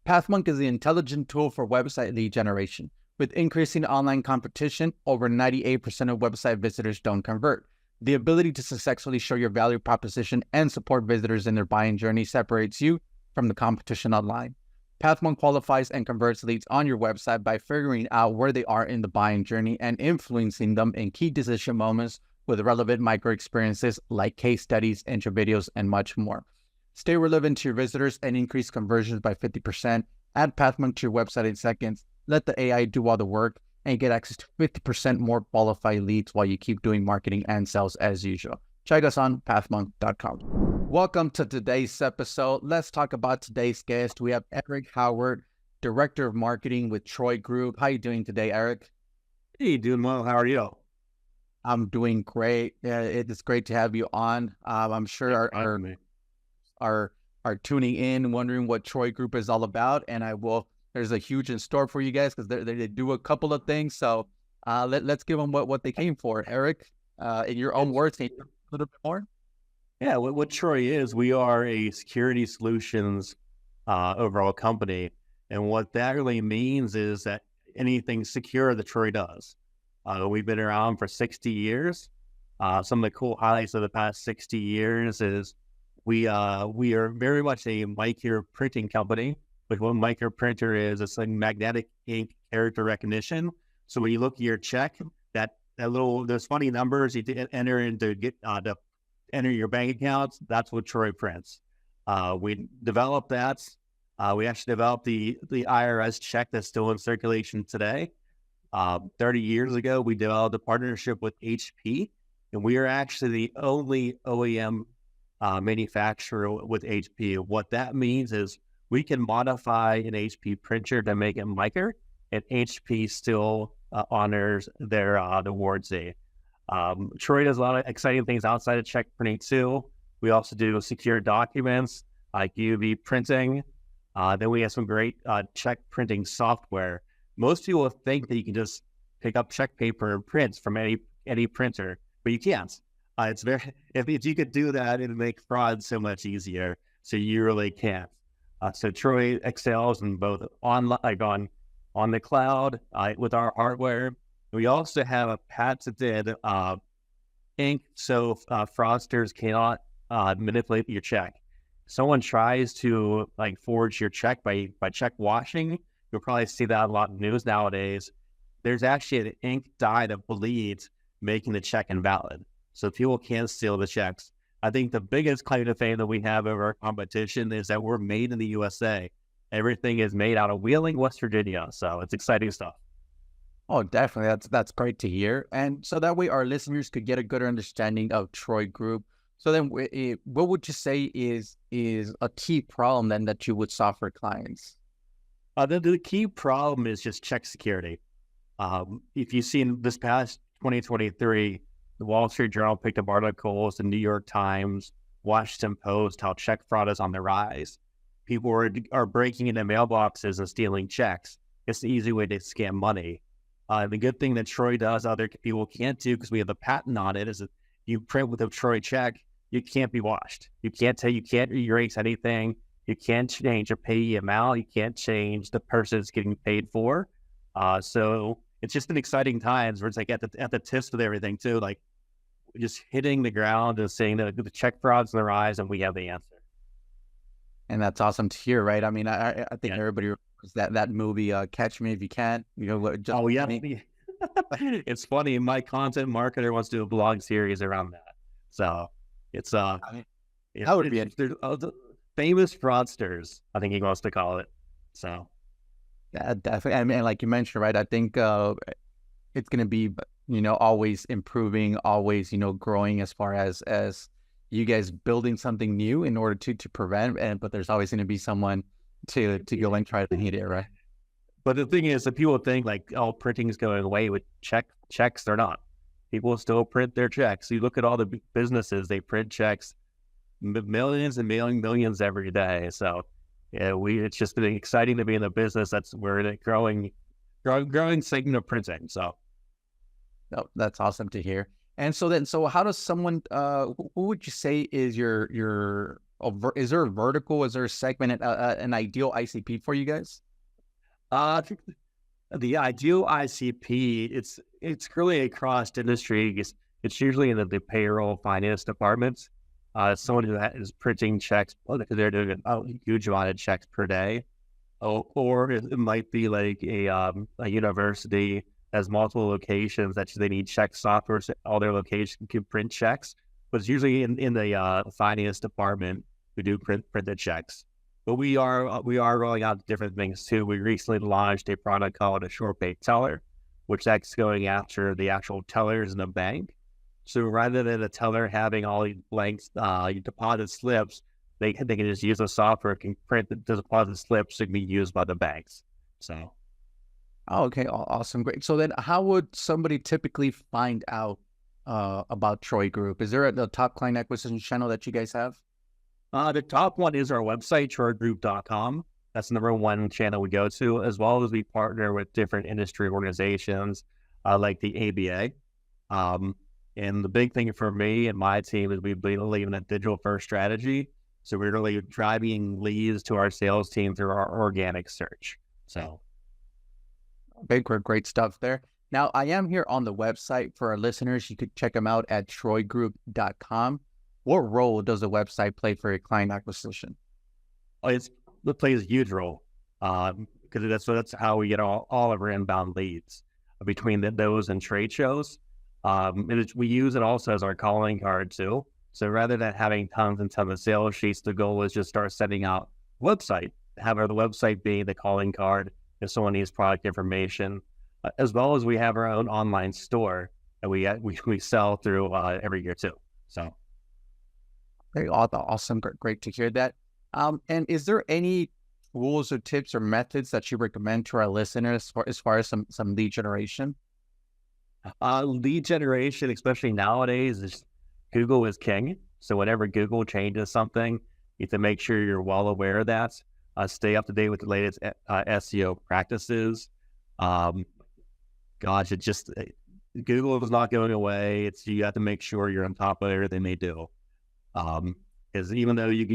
Pathmonk is the intelligent tool for website lead generation. With increasing online competition, over 98% of website visitors don't convert. The ability to successfully show your value proposition and support visitors in their buying journey separates you from the competition online. Pathmonk qualifies and converts leads on your website by figuring out where they are in the buying journey and influencing them in key decision moments with relevant micro experiences like case studies, intro videos, and much more. Stay relevant to your visitors and increase conversions by 50%. Add Pathmonk to your website in seconds. Let the AI do all the work and get access to 50% more qualified leads while you keep doing marketing and sales as usual. Check us on pathmonk.com. Welcome to today's episode. Let's talk about today's guest. We have Eric Howard, Director of Marketing with Troy Group. How are you doing today, Eric? Hey, doing well. How are you? I'm doing great. It is great to have you on. I'm sure are tuning in, wondering what Troy Group is all about, and there's a huge in store for you guys because they do a couple of things. So let's give them what they came for. Eric, in your own words, can you a little bit more? Yeah, what Troy is, we are a security solutions overall company, and what that really means is that anything secure that Troy does. We've been around for 60 years. Some of the cool highlights of the past 60 years is we are very much a MICR printing company. But what a MICR printer is, it's like magnetic ink character recognition. So when you look at your check, that little those funny numbers you enter into to enter your bank accounts, that's what Troy prints. We developed that. We actually developed the IRS check that's still in circulation today. 30 years ago, we developed a partnership with HP, and we are actually the only OEM manufacturer with HP. What that means is we can modify an HP printer to make it MICR, and HP still honors their awards day. Troy does a lot of exciting things outside of check printing too. We also do secure documents like UV printing. Then we have some great check printing software. Most people think that you can just pick up check paper and print from any printer, but you can't. It's very if you could do that, it'd make fraud so much easier. So you really can't. So Troy excels in both on the cloud with our hardware. We also have a patented ink, so fraudsters cannot manipulate your check. Someone tries to forge your check by check washing. You'll probably see that a lot in news nowadays. There's actually an ink dye that bleeds, making the check invalid. So people can't steal the checks. I think the biggest claim to fame that we have over our competition is that we're made in the USA. Everything is made out of Wheeling, West Virginia. So it's exciting stuff. Oh, definitely. That's great to hear. And so that way our listeners could get a good understanding of Troy Group. So then what would you say is a key problem then that you would solve for clients? The key problem is just check security. If you've seen this past 2023, the Wall Street Journal picked up articles, the New York Times, Washington Post, how check fraud is on the rise. People are breaking into mailboxes and stealing checks. It's the easy way to scam money. The good thing that Troy does, other people can't do because we have the patent on it, is that you print with a Troy check, you can't be washed. You can't erase anything. You can't change a payee amount. You can't change the person it's getting paid for. So it's just an exciting times where it's like at the tips with everything too, like just hitting the ground and saying that the check fraud's on the rise and we have the answer. And that's awesome to hear, right? I mean, I think everybody remembers that movie, Catch Me If You Can. Oh yeah, it's funny. My content marketer wants to do a blog series around that. So it's that would be there's famous fraudsters, I think he wants to call it. So yeah, definitely. I mean, like you mentioned, right? I think it's going to be, always improving, always, growing as far as you guys building something new in order to prevent. But there's always going to be someone to go and try to hit it, right? But the thing is that people think printing is going away with checks. They're not. People still print their checks. You look at all the businesses, they print checks, millions and millions every day. So yeah, it's just been exciting to be in the business. We're in a growing segment of printing. So that's awesome to hear. And so how does someone, who would you say is your is there a vertical? Is there a segment, an ideal ICP for you guys? I think the ideal ICP, it's really across industry. It's usually in the payroll finance departments. Someone who is printing checks, because they're doing a huge amount of checks per day. Oh, or it might be like a university has multiple locations that they need check software, so all their locations can print checks. But it's usually in the finance department who do print the checks. But we are rolling out different things too. We recently launched a product called a short pay teller, which that's going after the actual tellers in the bank. So rather than a teller having all these blanks deposit slips, they can just use the software, can print the deposit slips to be used by the banks. So, Oh, okay, awesome, great. So then, how would somebody typically find out about Troy Group? Is there a top client acquisition channel that you guys have? the top one is our website, troygroup.com. That's the number one channel we go to, as well as we partner with different industry organizations like the ABA. And the big thing for me and my team is we believe in a digital first strategy. So we're really driving leads to our sales team through our organic search. So Okay, great stuff there. Now, I am here on the website for our listeners. You could check them out at troygroup.com. What role does the website play for your client acquisition? it plays a huge role because that's how we get all of our inbound leads between those and trade shows. We use it also as our calling card too. So rather than having tons and tons of sales sheets, the goal is just start sending out website, have the website be the calling card if someone needs product information, as well as we have our own online store that we sell through every year too. So. Okay, awesome, great to hear that. And is there any rules or tips or methods that you recommend to our listeners as far as some lead generation? Lead generation, especially nowadays, is Google is king. So whenever Google changes something, you have to make sure you're well aware of that. Stay up to date with the latest SEO practices. Gosh, Google is not going away. You have to make sure you're on top of everything they do. Because even though you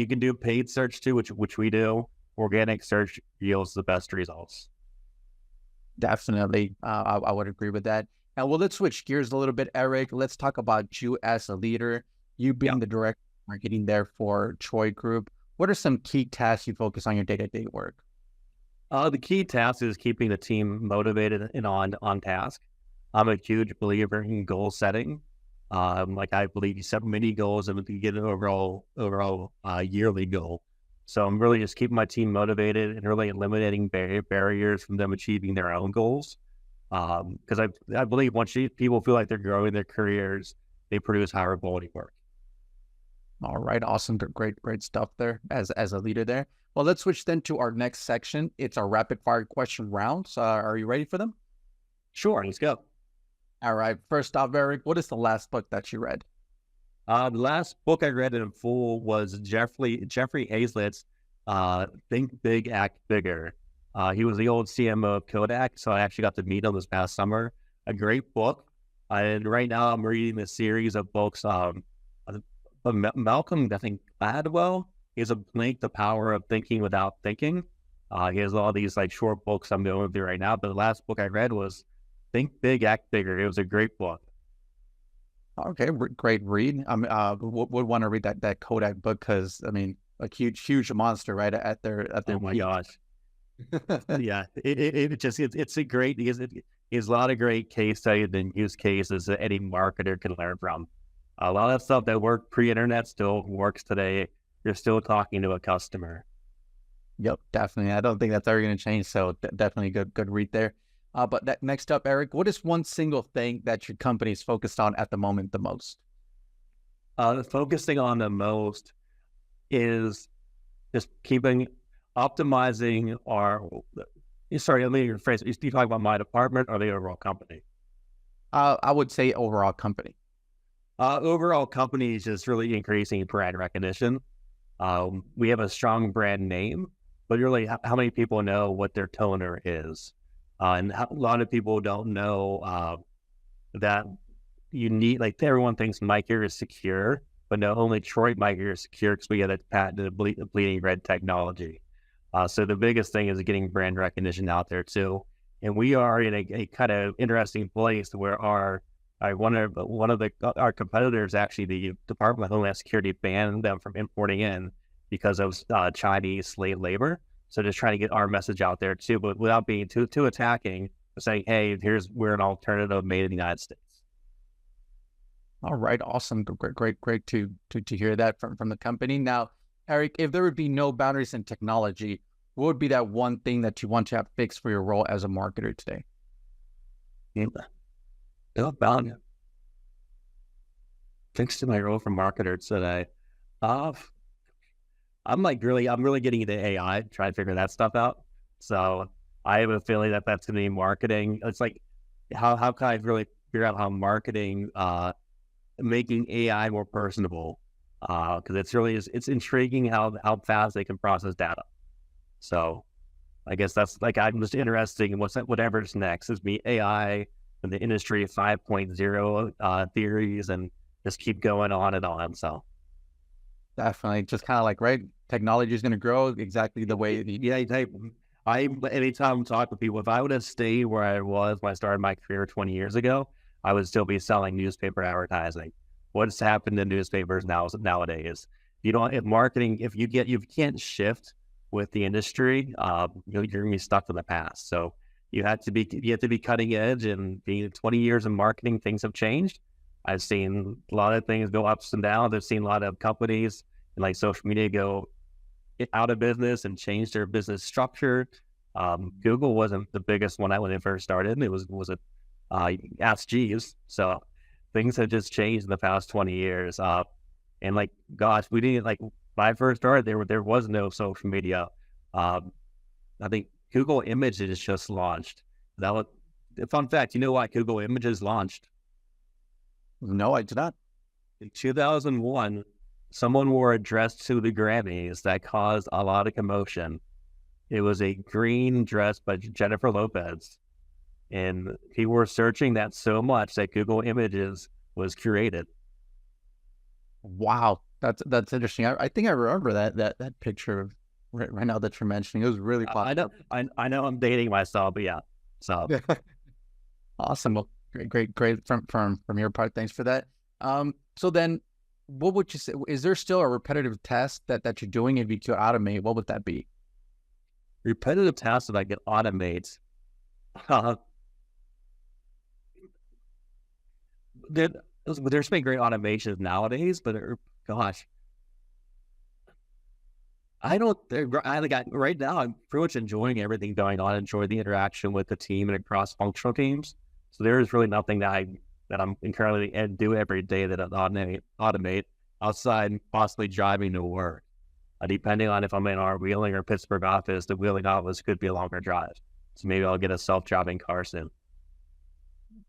can do paid search too, which we do, organic search yields the best results. Definitely, I would agree with that. Now, well, let's switch gears a little bit, Eric. Let's talk about you as a leader. You being the director of marketing there for Troy Group. What are some key tasks you focus on your day-to-day work? The key task is keeping the team motivated and on task. I'm a huge believer in goal setting. Like I believe you set many goals and to get an overall yearly goal. So I'm really just keeping my team motivated and really eliminating barriers from them achieving their own goals. Because I believe once people feel like they're growing their careers, they produce higher quality work. All right, awesome, great stuff there as a leader there. Well, let's switch then to our next section. It's our rapid fire question rounds. Are you ready for them? Sure, let's go. All right. First off, Eric, what is the last book that you read? The last book I read in full was Jeffrey Hazlitt's Think Big, Act Bigger. He was the old CMO of Kodak, so I actually got to meet him this past summer. A great book. And right now I'm reading a series of books. Malcolm, I think, Gladwell. He has a Blink, The Power of Thinking Without Thinking. He has all these like short books I'm going through right now. But the last book I read was Think Big, Act Bigger. It was a great book. Okay, great read. Would want to read that Kodak book because I mean, a huge monster, right? At their Oh my peak. gosh. Yeah, it's a great. It's a lot of great case studies and use cases that any marketer can learn from. A lot of stuff that worked pre-internet still works today. You're still talking to a customer. Yep, definitely. I don't think that's ever going to change. So definitely good read there. But next up, Eric, what is one single thing that your company is focused on at the moment the most? Focusing on the most is just optimizing our. Sorry, let me rephrase. Are you talking about my department or the overall company? I would say overall company. Overall company is just really increasing brand recognition. We have a strong brand name, but really, how many people know what their toner is? And a lot of people don't know that you need, like everyone thinks MICR is secure, but no, only Troy MICR is secure because we have a patented bleeding red technology. So the biggest thing is getting brand recognition out there too. And we are in a kind of interesting place where one of our competitors, actually the Department of Homeland Security, banned them from importing in because of Chinese slave labor. So just trying to get our message out there too, but without being too attacking, saying, hey, we're an alternative made in the United States. All right, awesome, great to hear that from the company. Now, Eric, if there would be no boundaries in technology, what would be that one thing that you want to have fixed for your role as a marketer today? No boundaries. Fixed to my role for marketer today. I'm really getting into AI, trying to figure that stuff out. So I have a feeling that that's going to be marketing. It's like, how can I really figure out how marketing, making AI more personable? Because it's intriguing how fast they can process data. So I guess that's like, I'm just interested in whatever's next is me AI and the industry 5.0 theories, and just keep going on and on. So definitely, just kind of like, right, technology is going to grow exactly the way. Anytime I talk with people, if I would have stayed where I was when I started my career 20 years ago, I would still be selling newspaper advertising. What's happened to newspapers nowadays? If you can't shift with the industry, you're going to be stuck in the past. So you have to be cutting edge, and being 20 years in marketing, things have changed. I've seen a lot of things go ups and downs. I've seen a lot of companies and like social media go out of business and change their business structure. Google wasn't the biggest one when it first started. It was Ask Jeeves. So things have just changed in the past 20 years. And like, gosh, we didn't like when I first started, there was no social media. I think Google Images just launched. Fun fact, you know why Google Images launched? No, I did not. In 2001, someone wore a dress to the Grammys that caused a lot of commotion. It was a green dress by Jennifer Lopez. And people were searching that so much that Google Images was created. Wow, that's interesting. I think I remember that picture of right now that you're mentioning. It was really popular. I know I'm dating myself, but yeah. So awesome. Well, great from your part. Thanks for that. So then, what would you say? Is there still a repetitive task that you're doing? If you could automate, what would that be? Repetitive tasks that I could automate. There's been great automations nowadays, but gosh, right now I'm pretty much enjoying everything going on. Enjoy the interaction with the team and across functional teams. So there is really nothing that I'm currently do every day that I automate outside possibly driving to work. Depending on if I'm in our Wheeling or Pittsburgh office, the Wheeling office could be a longer drive. So maybe I'll get a self-driving car soon.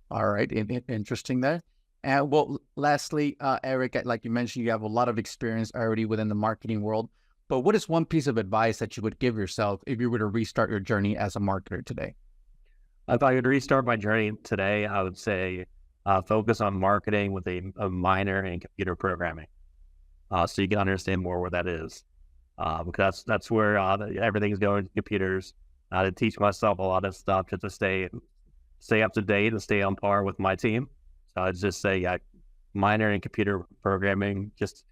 All right, interesting there. And well, lastly, Eric, like you mentioned, you have a lot of experience already within the marketing world. But what is one piece of advice that you would give yourself if you were to restart your journey as a marketer today? If I could restart my journey today, I would say focus on marketing with a minor in computer programming, so you can understand more what that is. Because that's where everything's going to computers. To teach myself a lot of stuff just to stay up to date and stay on par with my team. So I'd just say minor in computer programming, just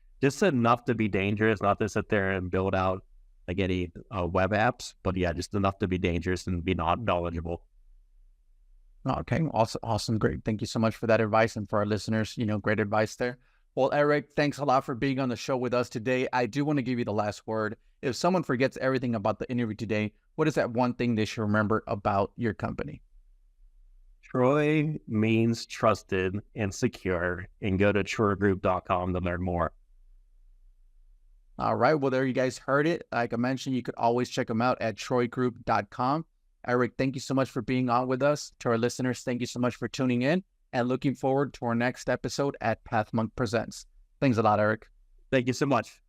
enough to be dangerous, not to sit there and build out like any web apps, but yeah, just enough to be dangerous and be not knowledgeable. Okay, awesome, great. Thank you so much for that advice, and for our listeners, great advice there. Well, Eric, thanks a lot for being on the show with us today. I do want to give you the last word. If someone forgets everything about the interview today, what is that one thing they should remember about your company? Troy means trusted and secure, and go to troygroup.com to learn more. All right. Well, there you guys heard it. Like I mentioned, you could always check them out at troygroup.com. Eric, thank you so much for being on with us. To our listeners, thank you so much for tuning in, and looking forward to our next episode at PathMonk Presents. Thanks a lot, Eric. Thank you so much.